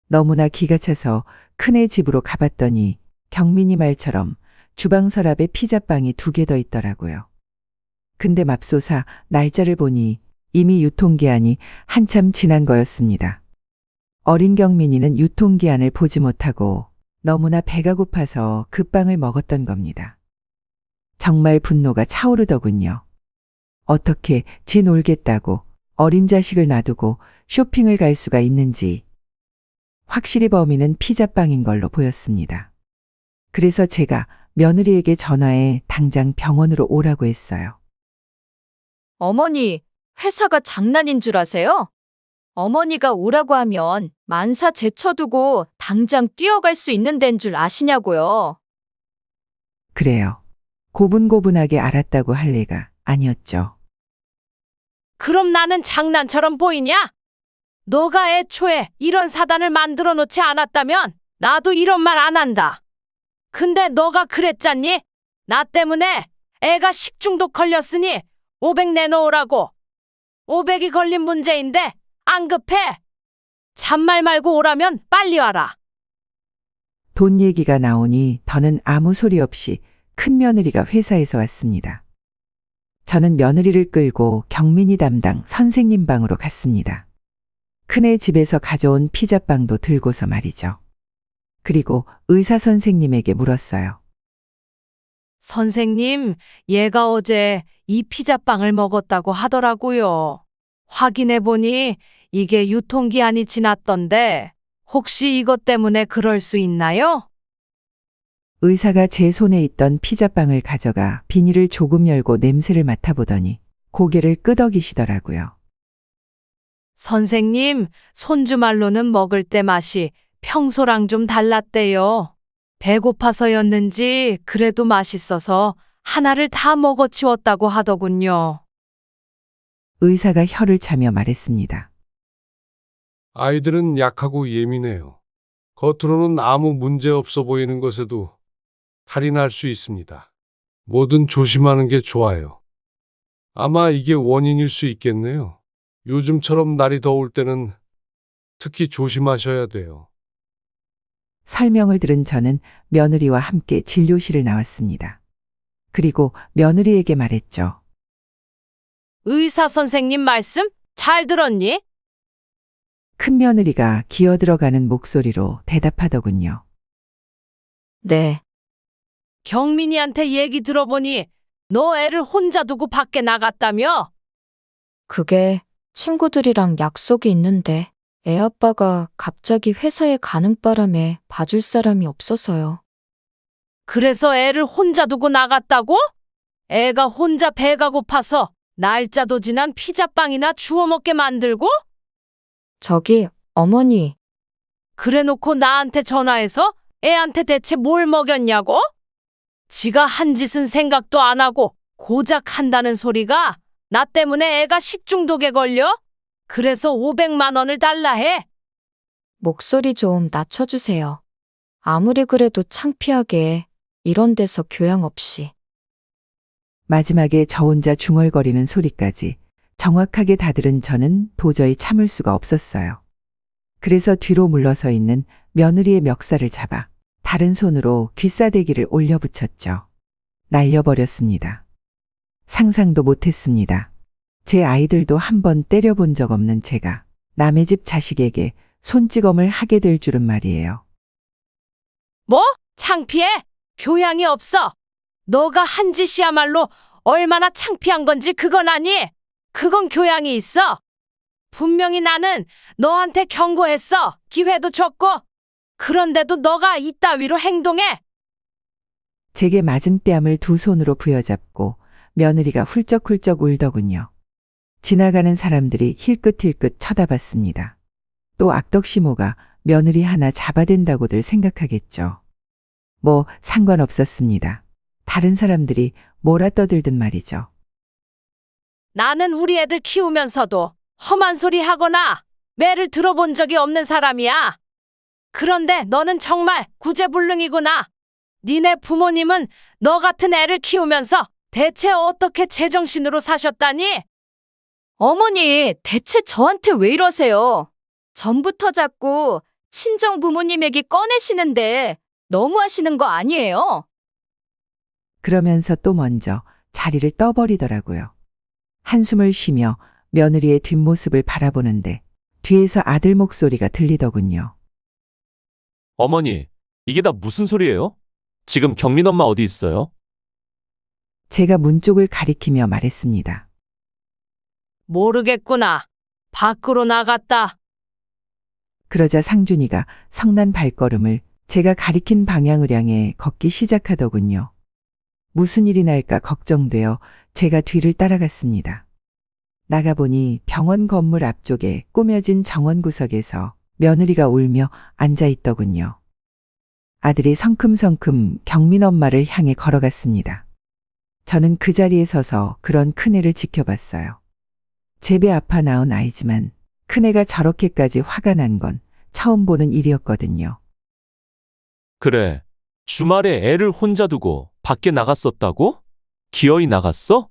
너무나 기가 차서 큰애 집으로 가봤더니 경민이 말처럼 주방 서랍에 피자빵이 2개 더 있더라고요. 근데 맙소사 날짜를 보니 이미 유통기한이 한참 지난 거였습니다. 어린 경민이는 유통기한을 보지 못하고 너무나 배가 고파서 그 빵을 먹었던 겁니다. 정말 분노가 차오르더군요. 어떻게 지 놀겠다고 어린 자식을 놔두고 쇼핑을 갈 수가 있는지. 확실히 범인은 피자빵인 걸로 보였습니다. 그래서 제가 며느리에게 전화해 당장 병원으로 오라고 했어요. 어머니, 회사가 장난인 줄 아세요? 어머니가 오라고 하면 만사 제쳐두고 당장 뛰어갈 수 있는 데인 줄 아시냐고요. 그래요. 고분고분하게 알았다고 할 애가 아니었죠. 그럼 나는 장난처럼 보이냐? 너가 애초에 이런 사단을 만들어 놓지 않았다면 나도 이런 말 안 한다. 근데 너가 그랬잖니? 나 때문에 애가 식중독 걸렸으니 500 내놓으라고. 500이 걸린 문제인데 안 급해. 잔말 말고 오라면 빨리 와라. 돈 얘기가 나오니 더는 아무 소리 없이 큰 며느리가 회사에서 왔습니다. 저는 며느리를 끌고 경민이 담당 선생님 방으로 갔습니다. 큰애 집에서 가져온 피자빵도 들고서 말이죠. 그리고 의사 선생님에게 물었어요. 선생님, 얘가 어제 이 피자빵을 먹었다고 하더라고요. 확인해보니 이게 유통기한이 지났던데 혹시 이것 때문에 그럴 수 있나요? 의사가 제 손에 있던 피자빵을 가져가 비닐을 조금 열고 냄새를 맡아보더니 고개를 끄덕이시더라고요. 선생님, 손주 말로는 먹을 때 맛이 평소랑 좀 달랐대요. 배고파서였는지 그래도 맛있어서 하나를 다 먹어치웠다고 하더군요. 의사가 혀를 차며 말했습니다. 아이들은 약하고 예민해요. 겉으로는 아무 문제 없어 보이는 것에도 탈이 날 수 있습니다. 뭐든 조심하는 게 좋아요. 아마 이게 원인일 수 있겠네요. 요즘처럼 날이 더울 때는 특히 조심하셔야 돼요. 설명을 들은 저는 며느리와 함께 진료실을 나왔습니다. 그리고 며느리에게 말했죠. 의사 선생님 말씀 잘 들었니? 큰 며느리가 기어들어가는 목소리로 대답하더군요. 네, 경민이한테 얘기 들어보니 너 애를 혼자 두고 밖에 나갔다며? 그게 친구들이랑 약속이 있는데 애 아빠가 갑자기 회사에 가는 바람에 봐줄 사람이 없어서요. 그래서 애를 혼자 두고 나갔다고? 애가 혼자 배가 고파서 날짜도 지난 피자빵이나 주워 먹게 만들고? 저기, 어머니, 그래 놓고 나한테 전화해서 애한테 대체 뭘 먹였냐고? 지가 한 짓은 생각도 안 하고 고작 한다는 소리가 나 때문에 애가 식중독에 걸려? 그래서 500만 원을 달라 해. 목소리 좀 낮춰주세요. 아무리 그래도 창피하게 이런 데서 교양 없이. 마지막에 저 혼자 중얼거리는 소리까지 정확하게 다 들은 저는 도저히 참을 수가 없었어요. 그래서 뒤로 물러서 있는 며느리의 멱살을 잡아 다른 손으로 귀싸대기를 올려붙였죠. 날려버렸습니다. 상상도 못했습니다. 제 아이들도 한 번 때려본 적 없는 제가 남의 집 자식에게 손찌검을 하게 될 줄은 말이에요. 뭐? 창피해? 교양이 없어. 너가 한 짓이야말로 얼마나 창피한 건지 그건 아니? 그건 교양이 있어. 분명히 나는 너한테 경고했어. 기회도 줬고. 그런데도 너가 이따위로 행동해. 제게 맞은 뺨을 두 손으로 부여잡고 며느리가 훌쩍훌쩍 울더군요. 지나가는 사람들이 힐끗힐끗 쳐다봤습니다. 또 악덕시모가 며느리 하나 잡아댄다고들 생각하겠죠. 뭐 상관없었습니다. 다른 사람들이 뭐라 떠들든 말이죠. 나는 우리 애들 키우면서도 험한 소리 하거나 매를 들어본 적이 없는 사람이야. 그런데 너는 정말 구제불능이구나. 니네 부모님은 너 같은 애를 키우면서 대체 어떻게 제정신으로 사셨다니? 어머니, 대체 저한테 왜 이러세요? 전부터 자꾸 친정 부모님 얘기 꺼내시는데 너무하시는 거 아니에요? 그러면서 또 먼저 자리를 떠버리더라고요. 한숨을 쉬며 며느리의 뒷모습을 바라보는데 뒤에서 아들 목소리가 들리더군요. 어머니, 이게 다 무슨 소리예요? 지금 경민 엄마 어디 있어요? 제가 문 쪽을 가리키며 말했습니다. 모르겠구나. 밖으로 나갔다. 그러자 상준이가 성난 발걸음을 제가 가리킨 방향을 향해 걷기 시작하더군요. 무슨 일이 날까 걱정되어 제가 뒤를 따라갔습니다. 나가보니 병원 건물 앞쪽에 꾸며진 정원 구석에서 며느리가 울며 앉아 있더군요. 아들이 성큼성큼 경민 엄마를 향해 걸어갔습니다. 저는 그 자리에 서서 그런 큰애를 지켜봤어요. 제 배 아파 낳은 아이지만 큰애가 저렇게까지 화가 난 건 처음 보는 일이었거든요. 그래. 주말에 애를 혼자 두고 밖에 나갔었다고? 기어이 나갔어?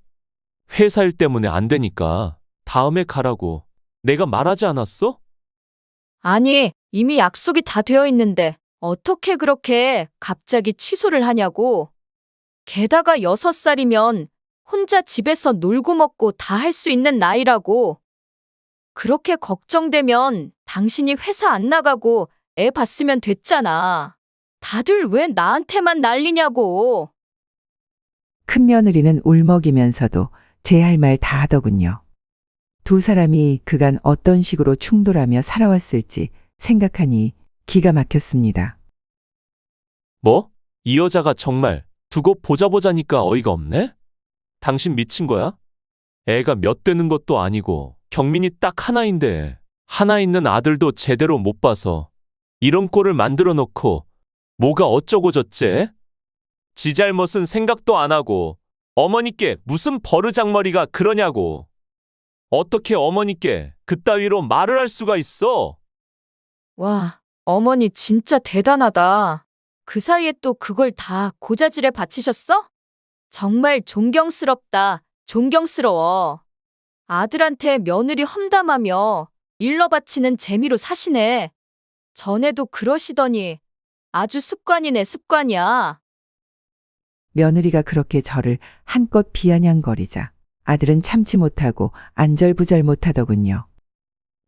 회사 일 때문에 안 되니까 다음에 가라고 내가 말하지 않았어? 아니, 이미 약속이 다 되어 있는데 어떻게 그렇게 갑자기 취소를 하냐고. 게다가 6살이면 혼자 집에서 놀고 먹고 다 할 수 있는 나이라고. 그렇게 걱정되면 당신이 회사 안 나가고 애 봤으면 됐잖아. 다들 왜 나한테만 난리냐고. 큰 며느리는 울먹이면서도 제 할 말 다 하더군요. 두 사람이 그간 어떤 식으로 충돌하며 살아왔을지 생각하니 기가 막혔습니다. 뭐? 이 여자가 정말 두고 보자니까 어이가 없네? 당신 미친 거야? 애가 몇 되는 것도 아니고 경민이 딱 하나인데 하나 있는 아들도 제대로 못 봐서 이런 꼴을 만들어 놓고 뭐가 어쩌고 저째? 지 잘못은 생각도 안 하고 어머니께 무슨 버르장머리가 그러냐고. 어떻게 어머니께 그따위로 말을 할 수가 있어? 와, 어머니 진짜 대단하다. 그 사이에 또 그걸 다 고자질에 바치셨어? 정말 존경스럽다. 존경스러워. 아들한테 며느리 험담하며 일러 바치는 재미로 사시네. 전에도 그러시더니 아주 습관이네, 습관이야. 며느리가 그렇게 저를 한껏 비아냥거리자 아들은 참지 못하고 안절부절 못하더군요.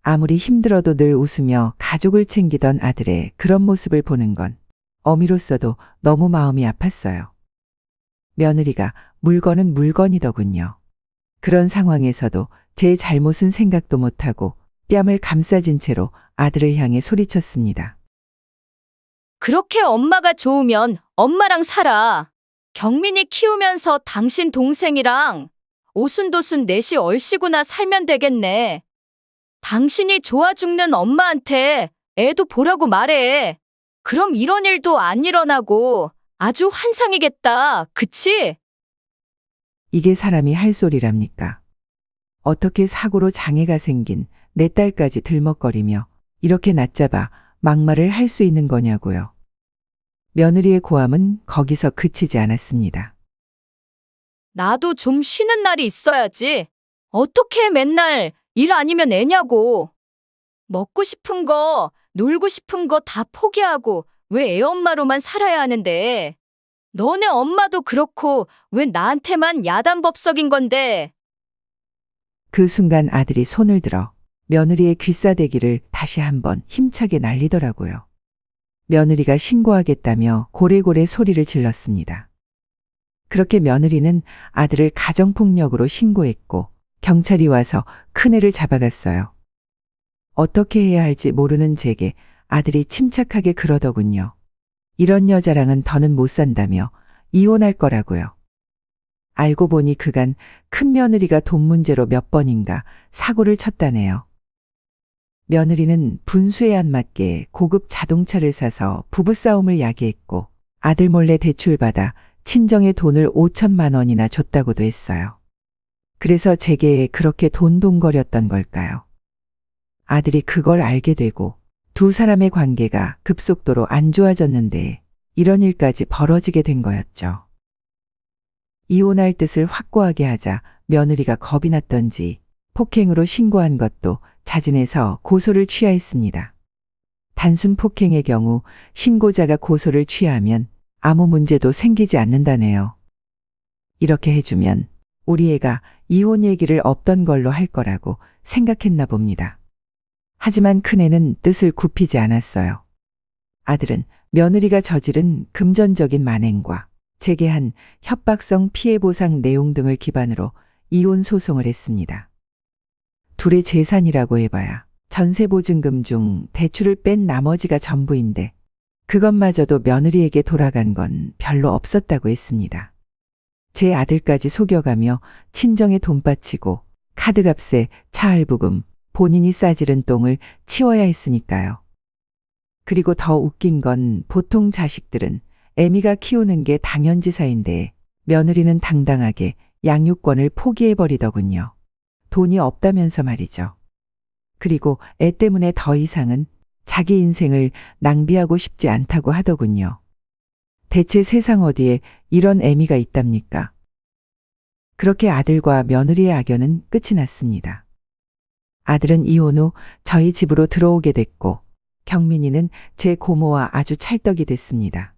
아무리 힘들어도 늘 웃으며 가족을 챙기던 아들의 그런 모습을 보는 건 어미로서도 너무 마음이 아팠어요. 며느리가 물건은 물건이더군요. 그런 상황에서도 제 잘못은 생각도 못하고 뺨을 감싸진 채로 아들을 향해 소리쳤습니다. 그렇게 엄마가 좋으면 엄마랑 살아. 경민이 키우면서 당신 동생이랑 오순도순 넷이 얼씨구나 살면 되겠네. 당신이 좋아 죽는 엄마한테 애도 보라고 말해. 그럼 이런 일도 안 일어나고 아주 환상이겠다. 그치? 이게 사람이 할 소리랍니까? 어떻게 사고로 장애가 생긴 내 딸까지 들먹거리며 이렇게 낮잡아 막말을 할 수 있는 거냐고요. 며느리의 고함은 거기서 그치지 않았습니다. 나도 좀 쉬는 날이 있어야지. 어떻게 맨날 일 아니면 애냐고. 먹고 싶은 거, 놀고 싶은 거 다 포기하고 왜 애 엄마로만 살아야 하는데. 너네 엄마도 그렇고 왜 나한테만 야단법석인 건데? 그 순간 아들이 손을 들어 며느리의 귀싸대기를 다시 한번 힘차게 날리더라고요. 며느리가 신고하겠다며 고래고래 소리를 질렀습니다. 그렇게 며느리는 아들을 가정폭력으로 신고했고 경찰이 와서 큰애를 잡아갔어요. 어떻게 해야 할지 모르는 제게 아들이 침착하게 그러더군요. 이런 여자랑은 더는 못 산다며 이혼할 거라고요. 알고 보니 그간 큰 며느리가 돈 문제로 몇 번인가 사고를 쳤다네요. 며느리는 분수에 안 맞게 고급 자동차를 사서 부부싸움을 야기했고 아들 몰래 대출받아 친정에 돈을 5천만 원이나 줬다고도 했어요. 그래서 제게 그렇게 돈돈거렸던 걸까요? 아들이 그걸 알게 되고 두 사람의 관계가 급속도로 안 좋아졌는데 이런 일까지 벌어지게 된 거였죠. 이혼할 뜻을 확고하게 하자 며느리가 겁이 났던지 폭행으로 신고한 것도 자진해서 고소를 취하했습니다. 단순 폭행의 경우 신고자가 고소를 취하하면 아무 문제도 생기지 않는다네요. 이렇게 해주면 우리 애가 이혼 얘기를 없던 걸로 할 거라고 생각했나 봅니다. 하지만 큰애는 뜻을 굽히지 않았어요. 아들은 며느리가 저지른 금전적인 만행과 제게 한 협박성 피해보상 내용 등을 기반으로 이혼 소송을 했습니다. 둘의 재산이라고 해봐야 전세보증금 중 대출을 뺀 나머지가 전부인데 그것마저도 며느리에게 돌아간 건 별로 없었다고 했습니다. 제 아들까지 속여가며 친정에 돈 바치고 카드값에 차 할부금, 본인이 싸지른 똥을 치워야 했으니까요. 그리고 더 웃긴 건 보통 자식들은 애미가 키우는 게 당연지사인데 며느리는 당당하게 양육권을 포기해버리더군요. 돈이 없다면서 말이죠. 그리고 애 때문에 더 이상은 자기 인생을 낭비하고 싶지 않다고 하더군요. 대체 세상 어디에 이런 애미가 있답니까? 그렇게 아들과 며느리의 악연은 끝이 났습니다. 아들은 이혼 후 저희 집으로 들어오게 됐고 경민이는 제 고모와 아주 찰떡이 됐습니다.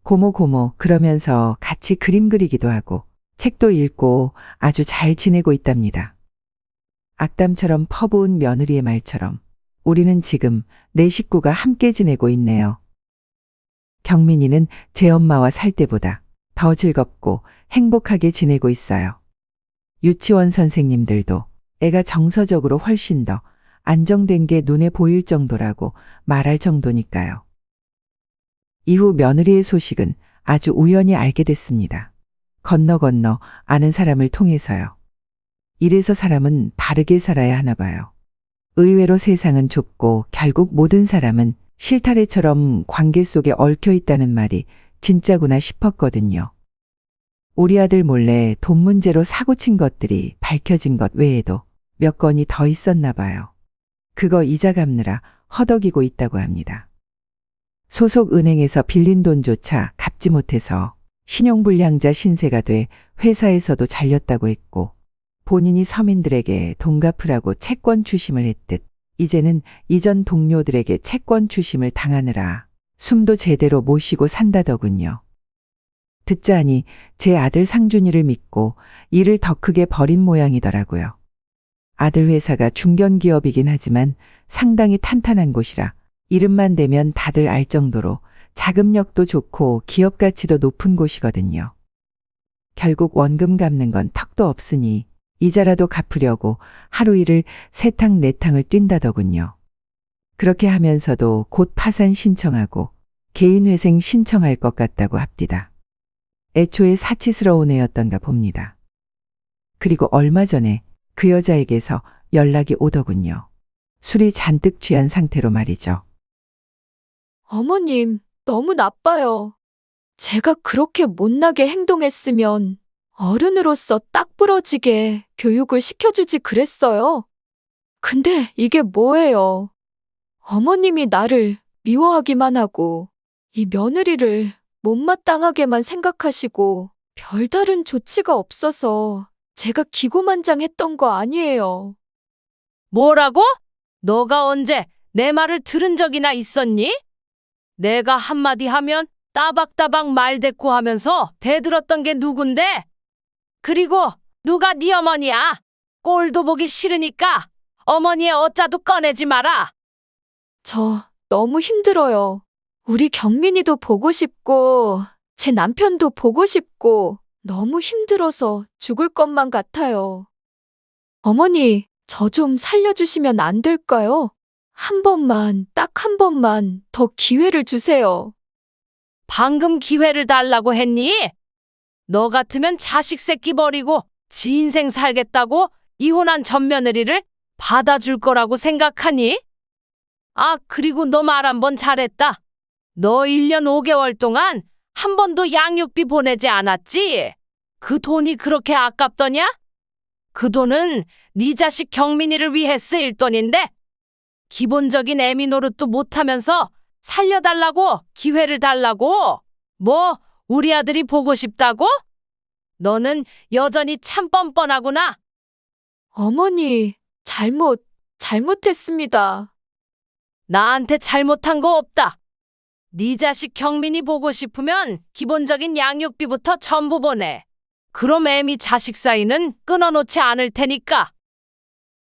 고모 그러면서 같이 그림 그리기도 하고 책도 읽고 아주 잘 지내고 있답니다. 악담처럼 퍼부은 며느리의 말처럼 우리는 지금 네 식구가 함께 지내고 있네요. 경민이는 제 엄마와 살 때보다 더 즐겁고 행복하게 지내고 있어요. 유치원 선생님들도 애가 정서적으로 훨씬 더 안정된 게 눈에 보일 정도라고 말할 정도니까요. 이후 며느리의 소식은 아주 우연히 알게 됐습니다. 건너 아는 사람을 통해서요. 이래서 사람은 바르게 살아야 하나 봐요. 의외로 세상은 좁고 결국 모든 사람은 실타래처럼 관계 속에 얽혀 있다는 말이 진짜구나 싶었거든요. 우리 아들 몰래 돈 문제로 사고친 것들이 밝혀진 것 외에도 몇 건이 더 있었나 봐요. 그거 이자 갚느라 허덕이고 있다고 합니다. 소속 은행에서 빌린 돈조차 갚지 못해서 신용불량자 신세가 돼 회사에서도 잘렸다고 했고 본인이 서민들에게 돈 갚으라고 채권 추심을 했듯 이제는 이전 동료들에게 채권 추심을 당하느라 숨도 제대로 못 쉬고 산다더군요. 듣자하니 제 아들 상준이를 믿고 일을 더 크게 벌인 모양이더라고요. 아들 회사가 중견기업이긴 하지만 상당히 탄탄한 곳이라 이름만 대면 다들 알 정도로 자금력도 좋고 기업 가치도 높은 곳이거든요. 결국 원금 갚는 건 턱도 없으니 이자라도 갚으려고 하루 일을 3탕 4탕을 뛴다더군요. 그렇게 하면서도 곧 파산 신청하고 개인회생 신청할 것 같다고 합디다. 애초에 사치스러운 애였던가 봅니다. 그리고 얼마 전에 그 여자에게서 연락이 오더군요. 술이 잔뜩 취한 상태로 말이죠. 어머님, 너무 나빠요. 제가 그렇게 못나게 행동했으면 어른으로서 딱 부러지게 교육을 시켜주지 그랬어요. 근데 이게 뭐예요? 어머님이 나를 미워하기만 하고 이 며느리를 못마땅하게만 생각하시고 별다른 조치가 없어서 제가 기고만장했던 거 아니에요. 뭐라고? 너가 언제 내 말을 들은 적이나 있었니? 내가 한마디 하면 따박따박 말대꾸하면서 대들었던 게 누군데? 그리고 누가 네 어머니야? 꼴도 보기 싫으니까 어머니의 어짜도 꺼내지 마라. 저 너무 힘들어요. 우리 경민이도 보고 싶고, 제 남편도 보고 싶고, 너무 힘들어서 죽을 것만 같아요. 어머니, 저 좀 살려주시면 안 될까요? 한 번만, 딱 한 번만 더 기회를 주세요. 방금 기회를 달라고 했니? 너 같으면 자식 새끼 버리고 지 인생 살겠다고 이혼한 전 며느리를 받아줄 거라고 생각하니? 아, 그리고 너 말 한 번 잘했다. 너 1년 5개월 동안 한 번도 양육비 보내지 않았지? 그 돈이 그렇게 아깝더냐? 그 돈은 네 자식 경민이를 위해 쓰일 돈인데 기본적인 애미 노릇도 못하면서 살려달라고 기회를 달라고? 뭐 우리 아들이 보고 싶다고? 너는 여전히 참 뻔뻔하구나. 어머니, 잘못했습니다. 나한테 잘못한 거 없다. 네 자식 경민이 보고 싶으면 기본적인 양육비부터 전부 보내. 그럼 애미 자식 사이는 끊어놓지 않을 테니까.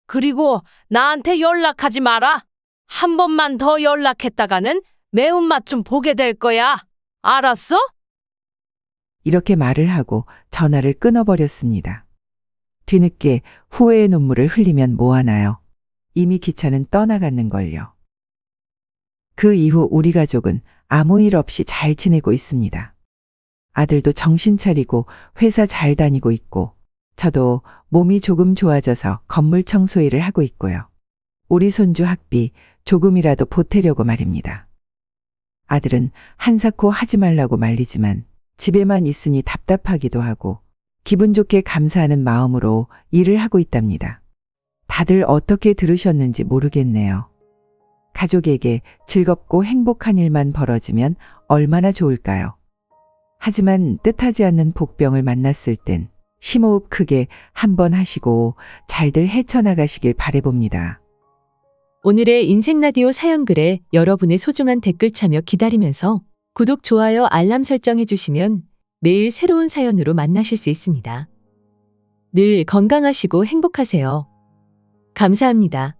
그리고 나한테 연락하지 마라. 한 번만 더 연락했다가는 매운맛 좀 보게 될 거야. 알았어? 이렇게 말을 하고 전화를 끊어버렸습니다. 뒤늦게 후회의 눈물을 흘리면 뭐하나요? 이미 기차는 떠나갔는걸요. 그 이후 우리 가족은 아무 일 없이 잘 지내고 있습니다. 아들도 정신 차리고 회사 잘 다니고 있고, 저도 몸이 조금 좋아져서 건물 청소 일을 하고 있고요. 우리 손주 학비 조금이라도 보태려고 말입니다. 아들은 한사코 하지 말라고 말리지만 집에만 있으니 답답하기도 하고 기분 좋게 감사하는 마음으로 일을 하고 있답니다. 다들 어떻게 들으셨는지 모르겠네요. 가족에게 즐겁고 행복한 일만 벌어지면 얼마나 좋을까요? 하지만 뜻하지 않는 복병을 만났을 땐 심호흡 크게 한번 하시고 잘들 헤쳐나가시길 바라봅니다. 오늘의 인생라디오 사연글에 여러분의 소중한 댓글 참여 기다리면서 구독, 좋아요, 알람 설정해 주시면 매일 새로운 사연으로 만나실 수 있습니다. 늘 건강하시고 행복하세요. 감사합니다.